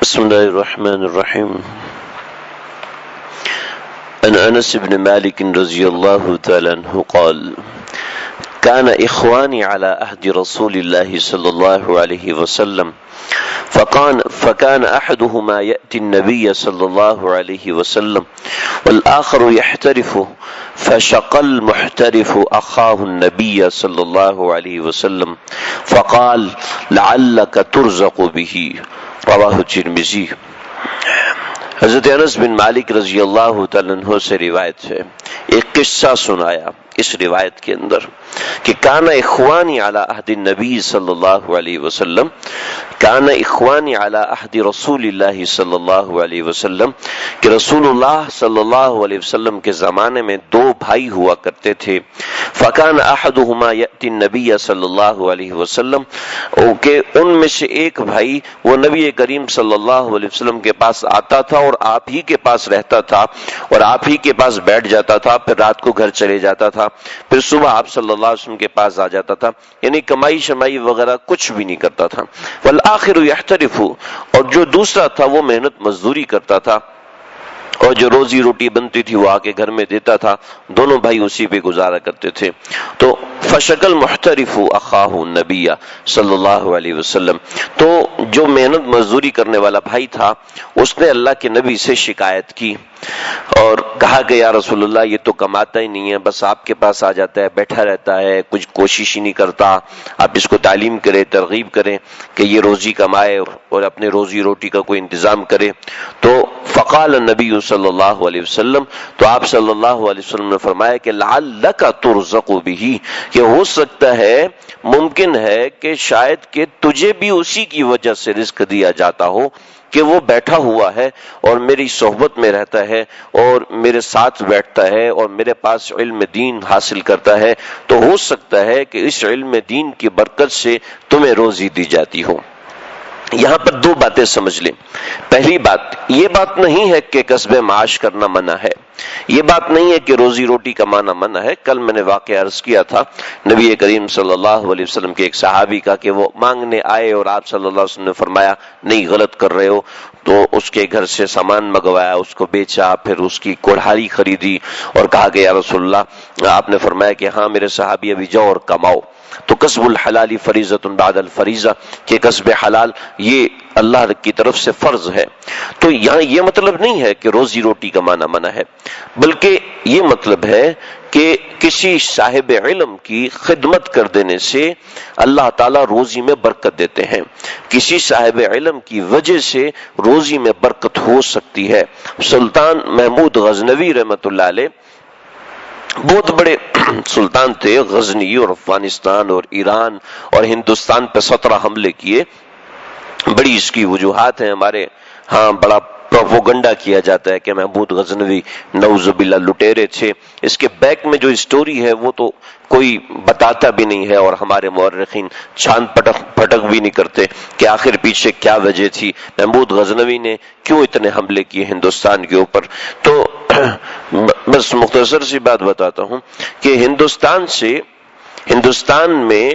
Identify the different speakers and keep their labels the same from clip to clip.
Speaker 1: بسم الله الرحمن الرحيم. عن انس بن مالك رضي الله تعالى عنه قال: كان اخواني على عهد رسول الله صلى الله عليه وسلم فكان احدهما ياتي النبي صلى الله عليه وسلم والاخر يحترف، فشق المحترف اخاه النبي صلى الله عليه وسلم فقال: لعلك ترزق به. رواہ ترمذی. حضرت انس بن مالک رضی اللہ تعالیٰ عنہ سے روایت ہے، ایک قصہ سنایا اس روایت کے اندر کہ کان اخوانی علی عہد النبی صلی اللہ علیہ وسلم، کان اخوانی علی عہد رسول اللہ صلی اللہ علیہ وسلم، کہ رسول اللہ صلی اللہ علیہ وسلم کے زمانے میں دو بھائی ہوا کرتے تھے. فکان احدہما یأتی النبی صلی اللہ علیہ وسلم، کہ ان میں سے ایک بھائی وہ نبی کریم صلی اللہ علیہ وسلم کے پاس آتا تھا اور آپ ہی کے پاس رہتا تھا اور آپ ہی کے پاس بیٹھ جاتا تھا، پھر رات کو گھر چلے جاتا تھا، پھر صبح آپ صلی اللہ علیہ وسلم کے پاس آ جاتا تھا، یعنی کمائی شمائی وغیرہ کچھ بھی نہیں کرتا تھا. والآخر یحترف، اور جو دوسرا تھا وہ محنت مزدوری کرتا تھا اور جو روزی روٹی بنتی تھی وہ آ کے گھر میں دیتا تھا. دونوں بھائی اسی پہ گزارا کرتے تھے. تو فشق المحترف اخاہ النبی صلی اللہ علیہ وسلم، تو جو محنت مزدوری کرنے والا بھائی تھا اس نے اللہ کے نبی سے شکایت کی اور کہا کہ یا رسول اللہ یہ تو کماتا ہی نہیں ہے، بس آپ کے پاس آ جاتا ہے، بیٹھا رہتا ہے، کچھ کوشش ہی نہیں کرتا. آپ اس کو تعلیم کریں، ترغیب کریں کہ یہ روزی کمائے اور اپنے روزی روٹی کا کوئی انتظام کرے. تو فقال النبی صلی اللہ علیہ وسلم، تو آپ صلی اللہ علیہ وسلم نے فرمایا کہ لعلک ترزق بہ، کہ ہو سکتا ہے، ممکن ہے کہ شاید کہ تجھے بھی اسی کی وجہ سے رزق دیا جاتا ہو کہ وہ بیٹھا ہوا ہے اور میری صحبت میں رہتا ہے اور میرے ساتھ بیٹھتا ہے اور میرے پاس علم دین حاصل کرتا ہے، تو ہو سکتا ہے کہ اس علم دین کی برکت سے تمہیں روزی دی جاتی ہو. یہاں پر دو باتیں سمجھ لیں. پہلی بات، یہ بات نہیں ہے کہ کسب معاش کرنا منع ہے، یہ بات نہیں ہے کہ روزی روٹی کمانا منع ہے. کل میں نے واقعہ عرض کیا تھا نبی کریم صلی اللہ علیہ وسلم کے ایک صحابی کا کہ وہ مانگنے آئے اور آپ صلی اللہ علیہ وسلم نے فرمایا نہیں، غلط کر رہے ہو. تو اس کے گھر سے سامان منگوایا، اس کو بیچا، پھر اس کی کوڑھالی خریدی اور کہا کہ یا رسول اللہ، آپ نے فرمایا کہ ہاں میرے صحابی ابھی جاؤ اور کماؤ. تو کسب الحلال فریضۃ بعد الفریضہ، کہ کسب حلال یہ اللہ کی طرف سے فرض ہے. تو یہاں یہ مطلب نہیں ہے کہ روزی روٹی کمانا منع ہے، بلکہ یہ مطلب ہے کہ کسی صاحب علم کی خدمت کر دینے سے اللہ تعالیٰ روزی میں برکت دیتے ہیں. کسی صاحب علم کی وجہ سے روزی میں برکت ہو سکتی ہے. سلطان محمود غزنوی رحمۃ اللہ علیہ بہت بڑے سلطان تھے، غزنی اور افغانستان اور ایران اور ہندوستان پہ 17 حملے کیے. بڑی اس کی وجوہات ہیں، ہمارے ہاں بڑا پروپوگنڈا کیا جاتا ہے کہ محمود غزنوی نعوذ باللہ لٹیرے تھے. اس کے بیک میں جو اسٹوری ہے وہ تو کوئی بتاتا بھی نہیں ہے اور ہمارے مورخین چھان پھٹک بھی نہیں کرتے کہ آخر پیچھے کیا وجہ تھی، محمود غزنوی نے کیوں اتنے حملے کیے ہندوستان کے اوپر. تو بس مختصر سی بات بتاتا ہوں کہ ہندوستان میں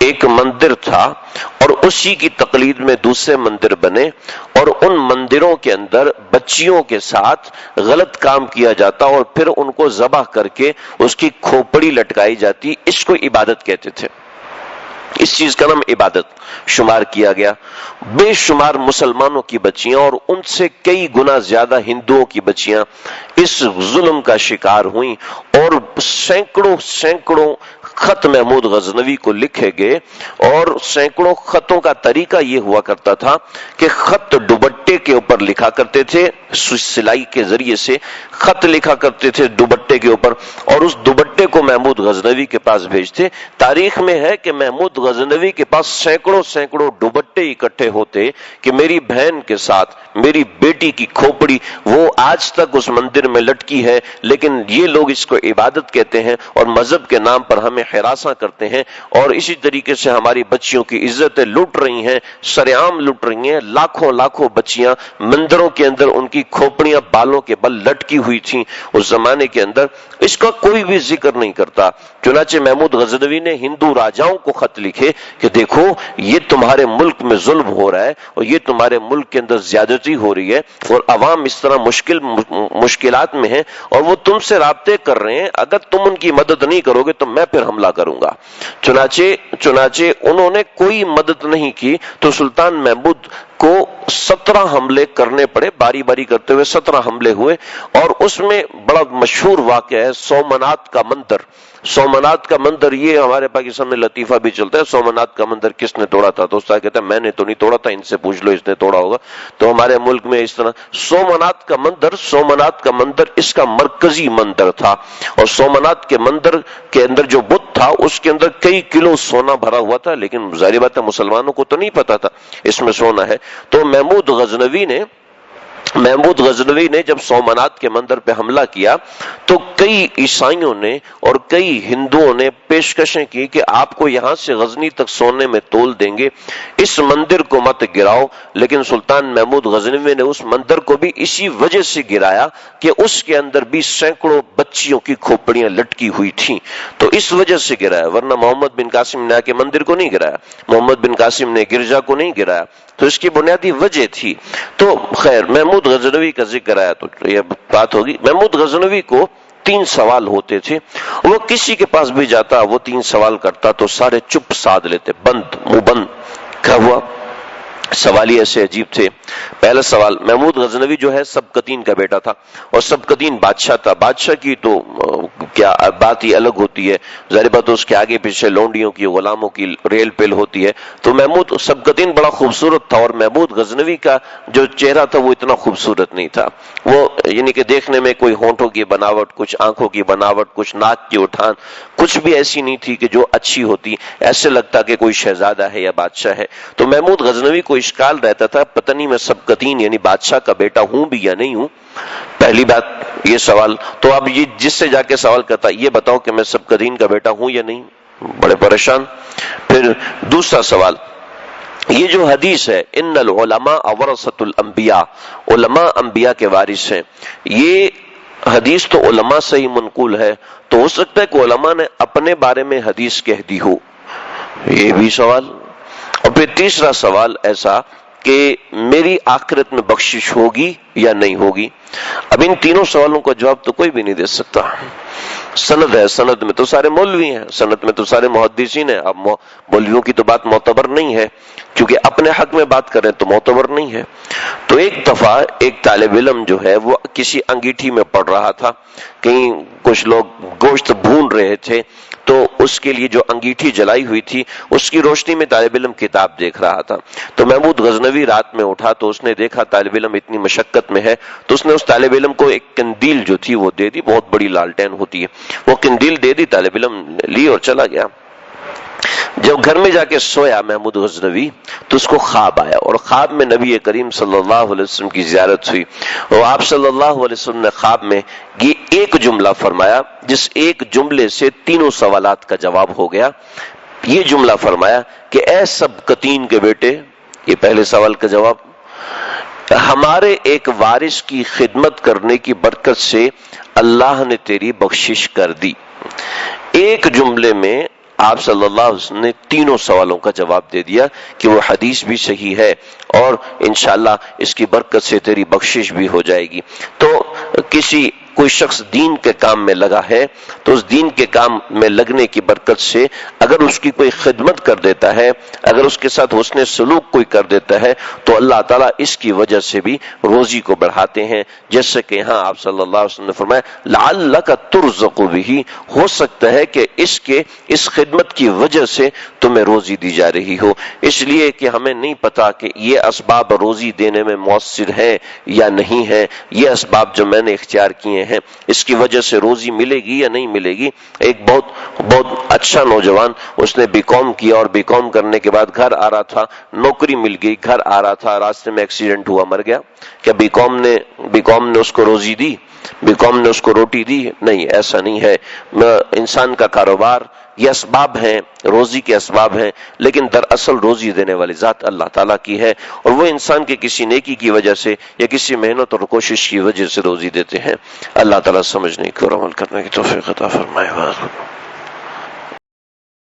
Speaker 1: ایک مندر تھا اور اسی کی تقلید میں دوسرے مندر بنے اور ان مندروں کے اندر بچیوں کے ساتھ غلط کام کیا جاتا اور پھر ان کو ذبح کر کے اس کی کھوپڑی لٹکائی جاتی. اس کو عبادت کہتے تھے، اس چیز کا نام عبادت شمار کیا گیا. بے شمار مسلمانوں کی بچیاں اور ان سے کئی گنا زیادہ ہندوؤں کی بچیاں اس ظلم کا شکار ہوئیں اور سینکڑوں خط محمود غزنوی کو لکھے گئے اور سینکڑوں خطوں کا طریقہ یہ ہوا کرتا تھا کہ خط دوپٹے کے اوپر لکھا کرتے تھے، سلائی کے ذریعے سے خط لکھا کرتے تھے دوپٹے کے اوپر اور اس دوپٹے کو محمود غزنوی کے پاس بھیجتے. تاریخ میں ہے کہ محمود غزنوی کے پاس سینکڑوں دوپٹے اکٹھے ہوتے کہ میری بہن کے ساتھ میری بیٹی کی کھوپڑی وہ آج تک اس مندر میں لٹکی ہے، لیکن یہ لوگ اس کو عبادت کہتے ہیں اور مذہب کے نام پر ہمیں میں ہراساں کرتے ہیں اور اسی طریقے سے ہماری بچیوں کی عزتیں لوٹ رہی ہیں، سرعام لوٹ رہی ہیں۔ لاکھوں بچیاں مندروں کے اندر ان کی کھوپڑیاں بالوں کے بل لٹکی ہوئی تھیں اس زمانے کے اندر، اس کا کوئی بھی ذکر نہیں کرتا۔ چنانچہ محمود غزنوی نے ہندو راجاؤں کو خط لکھے کہ دیکھو یہ تمہارے ملک میں ظلم ہو رہا ہے اور یہ تمہارے ملک کے اندر زیادتی ہو رہی ہے اور عوام اس طرح مشکلات میں ہیں اور وہ تم سے رابطے کر رہے ہیں، اگر تم ان کی مدد نہیں کرو گے تو میں پھر حملہ کروں گا۔ چنانچہ انہوں نے کوئی مدد نہیں کی تو سلطان محمود کو 17 حملے کرنے پڑے، باری باری کرتے ہوئے 17 حملے ہوئے، اور اس میں بڑا مشہور واقعہ ہے سومنات کا مندر۔ سومنات کا مندر یہ ہمارے پاکستان میں لطیفہ بھی چلتا ہے، سومنات کا مندر کس نے توڑا تھا تو استاد کہتا ہے میں نے تو نہیں توڑا تھا، ان سے پوچھ لو اس نے توڑا ہوگا۔ تو ہمارے ملک میں اس طرح سومنات کا مندر اس کا مرکزی مندر تھا، اور سومنات کے مندر کے اندر جو بت تھا اس کے اندر کئی کلو سونا بھرا ہوا تھا، لیکن ظاہر بات ہے مسلمانوں کو تو نہیں پتا تھا اس میں سونا ہے۔ تو محمود غزنوی نے جب سومنات کے مندر پہ حملہ کیا تو کئی عیسائیوں نے اور کئی ہندوؤں نے پیشکشیں کی کہ آپ کو یہاں سے غزنی تک سونے میں تول دیں گے، اس مندر کو مت گراؤ۔ لیکن سلطان محمود غزنوی نے اس مندر کو بھی اسی وجہ سے گرایا کہ اس کے اندر بھی سینکڑوں بچیوں کی کھوپڑیاں لٹکی ہوئی تھیں، تو اس وجہ سے گرایا، ورنہ محمد بن قاسم نے کے مندر کو نہیں گرایا، محمد بن قاسم نے گرجا کو نہیں گرایا، تو اس کی بنیادی وجہ تھی۔ تو خیر محمود غزنوی کا ذکر آیا تو یہ بات ہوگی۔ محمود غزنوی کو 3 سوال ہوتے تھے، وہ کسی کے پاس بھی جاتا وہ 3 سوال کرتا تو سارے چپ سادھ لیتے، منہ بند۔ کیا ہوا؟ سوال ہی ایسے عجیب تھے۔ پہلا سوال، محمود غزنوی جو ہے سبکتین کا بیٹا تھا اور سبکتین بادشاہ تھا، بادشاہ کی تو کیا بات ہی الگ ہوتی ہے، ظاہر بات اس کے آگے پیچھے لونڈیوں کی غلاموں کی ریل پیل ہوتی ہے۔ تو محمود سبکتین بڑا خوبصورت تھا اور محمود غزنوی کا جو چہرہ تھا وہ اتنا خوبصورت نہیں تھا، وہ یعنی کہ دیکھنے میں کوئی ہونٹوں کی بناوٹ، کچھ آنکھوں کی بناوٹ، کچھ ناک کی اٹھان کچھ بھی ایسی نہیں تھی کہ جو اچھی ہوتی، ایسے لگتا کہ کوئی شہزادہ ہے یا بادشاہ ہے۔ تو محمود غزنوی کو اشکال رہتا تھا پتہ نہیں میں سبکتین یعنی بادشاہ کا بیٹا ہوں بھی یا نہیں ہوں۔ پہلی بات یہ سوال، تو اب یہ جس سے جا کے سوال کرتا یہ بتاؤ کہ میں سبکتین کا بیٹا ہوں یا نہیں، بڑے پریشان۔ پھر دوسرا سوال، یہ جو حدیث ہے ان العلماء ورثۃ الانبیاء، علماء انبیاء کے وارث ہیں، یہ حدیث تو علماء سے ہی منقول ہے، تو ہو سکتا ہے کہ علماء نے اپنے بارے میں حدیث کہہ دی ہو، یہ بھی سوال۔ اور پھر تیسرا سوال ایسا کہ میری آخرت میں بخشش ہوگی یا نہیں ہوگی۔ اب ان تینوں سوالوں کا جواب تو کوئی بھی نہیں دے سکتا۔ سند ہے، سند میں تو سارے مولوی ہیں، سند میں تو سارے محدثین ہیں، اب مولویوں کی تو بات معتبر نہیں ہے کیونکہ اپنے حق میں بات کریں تو معتبر نہیں ہے۔ تو ایک دفعہ ایک طالب علم جو ہے وہ کسی انگیٹھی میں پڑھ رہا تھا، کہیں کچھ لوگ گوشت بھون رہے تھے تو اس کے لیے جو انگیٹھی جلائی ہوئی تھی اس کی روشنی میں طالب علم کتاب دیکھ رہا تھا۔ تو محمود غزنوی رات میں اٹھا تو اس نے دیکھا طالب علم اتنی مشقت میں ہے، تو اس نے اس طالب علم کو ایک قندیل جو تھی وہ دے دی، بہت بڑی لالٹین ہوتی ہے، وہ قندیل دے دی، طالب علم لی اور چلا گیا۔ جب گھر میں جا کے سویا محمود غزنوی تو اس کو خواب آیا، اور خواب میں نبی کریم صلی اللہ علیہ وسلم کی زیارت ہوئی، اور آپ صلی اللہ علیہ وسلم نے خواب میں یہ ایک جملہ فرمایا جس ایک جملے سے تینوں سوالات کا جواب ہو گیا۔ یہ جملہ فرمایا کہ اے سبکتین کے بیٹے، یہ پہلے سوال کا جواب، ہمارے ایک وارث کی خدمت کرنے کی برکت سے اللہ نے تیری بخشش کر دی۔ ایک جملے میں آپ صلی اللہ علیہ وسلم نے تینوں سوالوں کا جواب دے دیا کہ وہ حدیث بھی صحیح ہے اور انشاءاللہ اس کی برکت سے تیری بخشش بھی ہو جائے گی۔ تو کوئی شخص دین کے کام میں لگا ہے تو اس دین کے کام میں لگنے کی برکت سے اگر اس کی کوئی خدمت کر دیتا ہے، اگر اس کے ساتھ حسن سلوک کوئی کر دیتا ہے تو اللہ تعالیٰ اس کی وجہ سے بھی روزی کو بڑھاتے ہیں، جیسے کہ یہاں آپ صلی اللہ علیہ وسلم نے فرمایا لعلک ترزق بہ، ہو سکتا ہے کہ اس خدمت کی وجہ سے تمہیں روزی دی جا رہی ہو۔ اس لیے کہ ہمیں نہیں پتا کہ یہ اسباب روزی دینے میں مؤثر ہے یا نہیں ہے، یہ اسباب جو میں نے اختیار کیے ہیں اس کی وجہ سے روزی ملے گی یا نہیں ملے گی۔ ایک بہت اچھا نوجوان، اس نے بی کام کیا اور بی کام کرنے کے بعد گھر آ رہا تھا، نوکری مل گئی، گھر آ رہا تھا، راستے میں ایکسیڈنٹ ہوا، مر گیا۔ کیا بی کام نے اس کو روزی دی؟ بی کام نے اس کو روٹی دی؟ نہیں، ایسا نہیں ہے۔ انسان کا کاروبار یہ اسباب ہیں، روزی کے اسباب ہیں، لیکن دراصل روزی دینے والی ذات اللہ تعالیٰ کی ہے، اور وہ انسان کے کسی نیکی کی وجہ سے یا کسی محنت اور کوشش کی وجہ سے روزی دیتے ہیں۔ اللہ تعالیٰ سمجھنے کی اور عمل کرنے کی توفیق عطا فرمائے۔